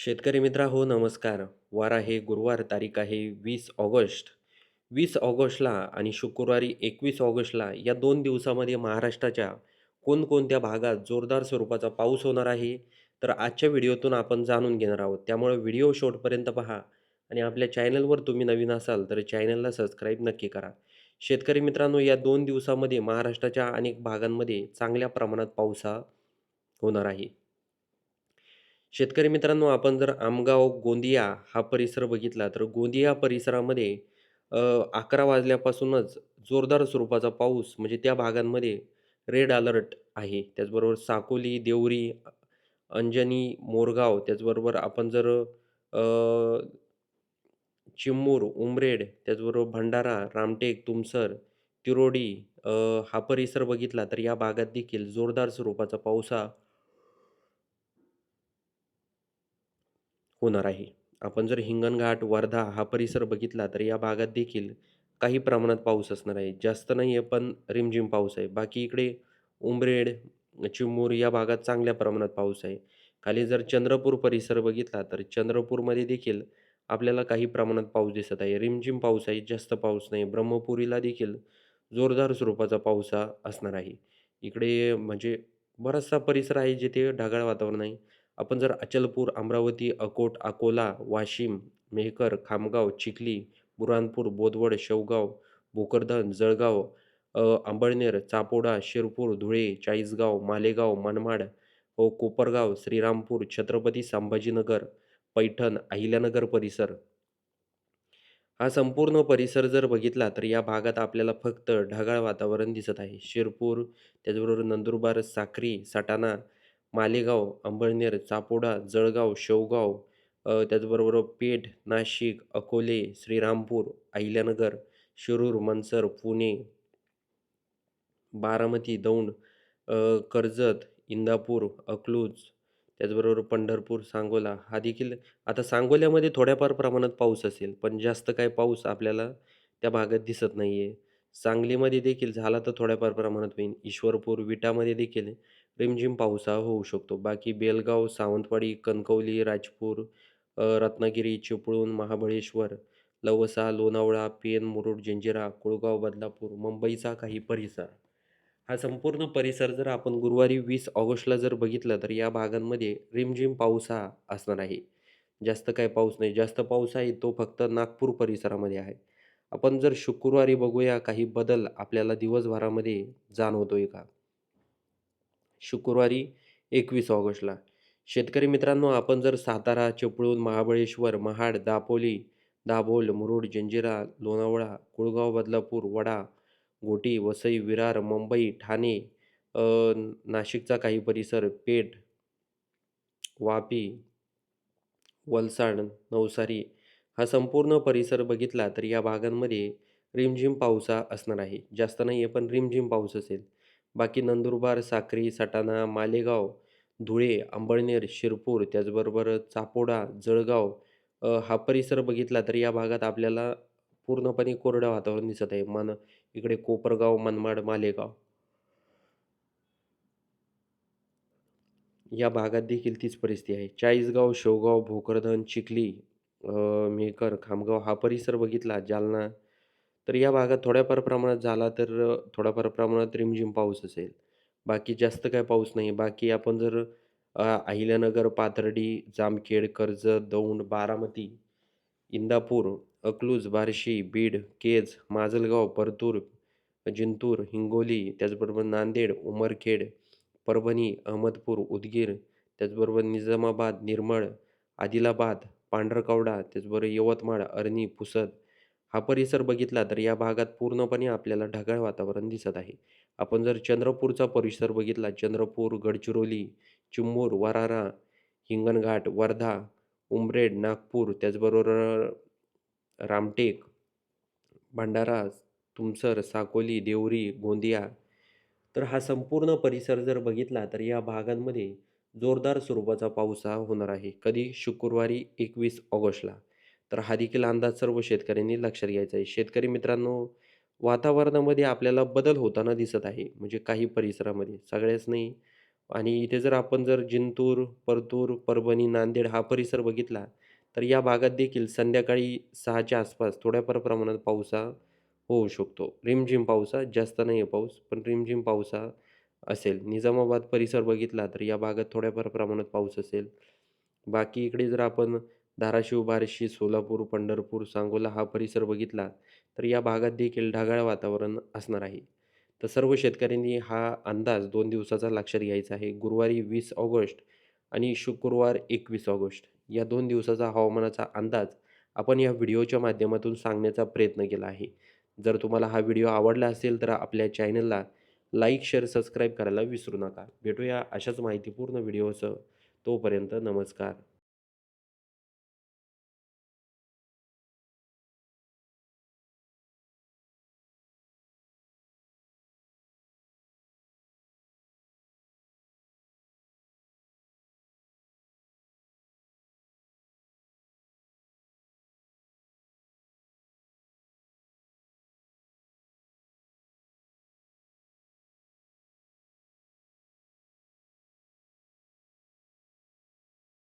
शेतकरी मित्रा हो नमस्कार. वार आहे गुरुवार, तारीख आहे 20 ऑगस्ट. 20 ऑगस्टला आणि शुक्रवारी 21 ऑगस्टला या 2 दिवसामध्ये महाराष्ट्राच्या कोणकोणत्या भागात जोरदार स्वरूपाचा पाऊस होणार आहे? तर आजच्या व्हिडिओतून आपण जाणून घेणार आहोत. त्यामुळे व्हिडिओ शेवटपर्यंत पहा आणि आपल्या चॅनलवर तुम्ही नवीन असाल तर चॅनलला सबस्क्राईब नक्की करा. शेतकरी मित्रांनो, या 2 दिवसामध्ये महाराष्ट्राच्या अनेक भागांमध्ये चांगल्या प्रमाणात पाऊस हा होणार आहे. शेतकरी मित्रांनो, आपण जर आमगाव, गोंदिया हा परिसर बघितला, तर गोंदिया परिसरामध्ये 11 वाजल्यापासूनच जोरदार स्वरूपाचा पाऊस म्हणजे त्या भागांमध्ये रेड अलर्ट आहे. त्याचबरोबर साकोली, देवरी, अंजनी, मोरगाव त्याचबरोबर आपण जर अ, चिमूर, उमरेड, त्याचबरोबर भंडारा, रामटेक, तुमसर, तिरोडी अ, हा परिसर बघितला, तर या भागात देखील जोरदार स्वरूपाचा पाऊस हा होणार आहे. आपण जर हिंगणघाट, वर्धा हा परिसर बघितला, तर या भागात देखील काही प्रमाणात पाऊस असणार आहे. जास्त नाही आहे, पण रिमझिम पाऊस आहे. बाकी इकडे उमरेड, चिमूर या भागात चांगल्या प्रमाणात पाऊस आहे. खाली जर चंद्रपूर परिसर बघितला, तर चंद्रपूरमध्ये देखील आपल्याला काही प्रमाणात पाऊस दिसत आहे. रिमझिम पाऊस आहे, जास्त पाऊस नाही. ब्रह्मपुरीला देखील जोरदार स्वरूपाचा पाऊस हा असणार आहे. इकडे म्हणजे बराचसा परिसर आहे, जिथे ढगाळ वातावरण आहे. आपण जर अचलपूर, अमरावती, अकोट, अकोला, वाशिम, मेहकर, खामगाव, चिखली, बुऱ्हाणपूर, बोदवड, शेवगाव, भोकरदन, जळगाव, अंबळनेर, चापोडा, शिरपूर, धुळे, चाळीसगाव, मालेगाव, मनमाड, कोपरगाव, श्रीरामपूर, छत्रपती संभाजीनगर, पैठण, अहिल्यानगर परिसर हा संपूर्ण परिसर जर बघितला, तर या भागात आपल्याला फक्त ढगाळ वातावरण दिसत आहे. शिरपूर, त्याचबरोबर नंदुरबार, साक्री, सटाणा, मालेगाव, अंबळनेर, चापोडा, जळगाव, शेवगाव, त्याचबरोबर पेठ, नाशिक, अकोले, श्रीरामपूर, अहिल्यानगर, शिरूर, मनसर, पुणे, बारामती, दौंड, कर्जत, इंदापूर, अकलूज, त्याचबरोबर पंढरपूर, सांगोला हा देखील आता सांगोल्यामध्ये थोड्याफार प्रमाणात पाऊस असेल, पण जास्त काही पाऊस आपल्याला त्या भागात दिसत नाही आहे. सांगलीमध्ये देखील झाला तर थोड्याफार प्रमाणात होईल. ईश्वरपूर, विटामध्ये देखील रिमझिम पाऊस हा होऊ शकतो. बाकी बेलगाव, सावंतवाडी, कणकवली, राजपूर, रत्नागिरी, चिपळूण, महाबळेश्वर, लवसा, लोणावळा, पेण, मुरुड, जंजिरा, कुळगाव, बदलापूर, मुंबईचा काही परिसर हा संपूर्ण परिसर जर आपण गुरुवारी 20 ऑगस्टला जर बघितलं, तर या भागांमध्ये रिमझिम पाऊस हा असणार आहे. जास्त काही पाऊस नाही. जास्त पाऊस आहे तो फक्त नागपूर परिसरामध्ये आहे. आपण जर शुक्रवारी बघूया काही बदल आपल्याला दिवसभरामध्ये जाणवतोय का? शुक्रवारी 21 ऑगस्टला. शेतकरी मित्रांनो, आपण जर सातारा, चिपळूण, महाबळेश्वर, महाड, दापोली, दाभोळ, मुरुड, जंजिरा, लोणावळा, कुळगाव, बदलापूर, वडा, घोटी, वसई, विरार, मुंबई, ठाणे, अ, नाशिकचा काही परिसर, पेठ, वापी, वलसाड, नवसारी हा संपूर्ण परिसर बघितला, तर या भागांमध्ये रिमझिम पाऊस हा असणार आहे. जास्त नाही आहे, पण रिमझिम पाऊस असेल. बाकी नंदुरबार, साक्री, सटाणा, मालेगाव, धुळे, अंबळनेर, शिरपूर, त्याचबरोबर चापोडा, जळगाव हा परिसर बघितला, तर या भागात आपल्याला पूर्णपणे कोरडं वातावरण दिसत आहे. इकडे कोपरगाव, मनमाड, मालेगाव या भागात देखील तीच परिस्थिती आहे. चाळीसगाव, शेवगाव, भोकरदन, चिखली, अ, मेहकर, खामगाव हा परिसर बघितला, जालना, तर या भागात थोड्याफार प्रमाणात झाला तर थोड्याफार प्रमाणात रिमझिम पाऊस असेल. बाकी जास्त काही पाऊस नाही. बाकी आपण जर अहिल्यानगर, पाथर्डी, जामखेड, कर्जत, दौंड, बारामती, इंदापूर, अकलूज, बार्शी, बीड, केज, माजलगाव, परतूर, जिंतूर, हिंगोली, त्याचबरोबर नांदेड, उमरखेड, परभणी, अहमदपूर, उदगीर, त्याचबरोबर निजामाबाद, निर्मळ, आदिलाबाद, पांढरकवडा, त्याचबरोबर यवतमाळ, अरणी, पुसद हा परिसर बघितला, तर या भागात पूर्णपणे आपल्याला ढगाळ वातावरण दिसत आहे. आपण जर चंद्रपूरचा परिसर बघितला, चंद्रपूर, गडचिरोली, चिमूर, वरारा, हिंगणघाट, वर्धा, उमरेड, नागपूर, त्याचबरोबर रामटेक, भंडारा, तुमसर, साकोली, देवरी, गोंदिया, तर हा संपूर्ण परिसर जर बघितला, तर या भागांमध्ये जोरदार स्वरूपाचा पाऊस हा होणार आहे. कधी? शुक्रवारी 21 ऑगस्टला. तर हा देखील अंदाज सर्व शेतकऱ्यांनी लक्षात घ्यायचा आहे. शेतकरी मित्रांनो, वातावरणामध्ये आपल्याला बदल होताना दिसत आहे. म्हणजे काही परिसरामध्ये, सगळ्याच नाही. आणि इथे जर आपण जिंतूर, परतूर, परभणी, नांदेड हा परिसर बघितला, तर या भागात देखील संध्याकाळी 6च्या आसपास थोड्याफार प्रमाणात पाऊस हा होऊ शकतो. रिमझिम पाऊस हा, जास्त नाही आहे पाऊस, पण रिमझिम पाऊस हा असेल. निजामाबाद परिसर बघितला, तर या भागात थोड्याफार प्रमाणात पाऊस असेल. बाकी इकडे जर आपण धाराशिव, बार्शी, सोलापूर, पंढरपूर, सांगोला हा परिसर बघितला, तर या भागात देखील ढगाळ वातावरण असणार आहे. तर सर्व शेतकऱ्यांनी हा अंदाज 2 दिवसाचा लक्षात घ्यायचा आहे. गुरुवारी 20 ऑगस्ट आणि शुक्रवार 21 ऑगस्ट या 2 दिवसाचा हवामानाचा अंदाज आपण या व्हिडिओच्या माध्यमातून सांगण्याचा प्रयत्न केला आहे. जर तुम्हाला हा व्हिडिओ आवडला असेल, तर आपल्या चॅनलला लाईक, शेअर, सबस्क्राईब करायला विसरू नका. भेटूया अशाच माहितीपूर्ण व्हिडिओसह. तोपर्यंत नमस्कार.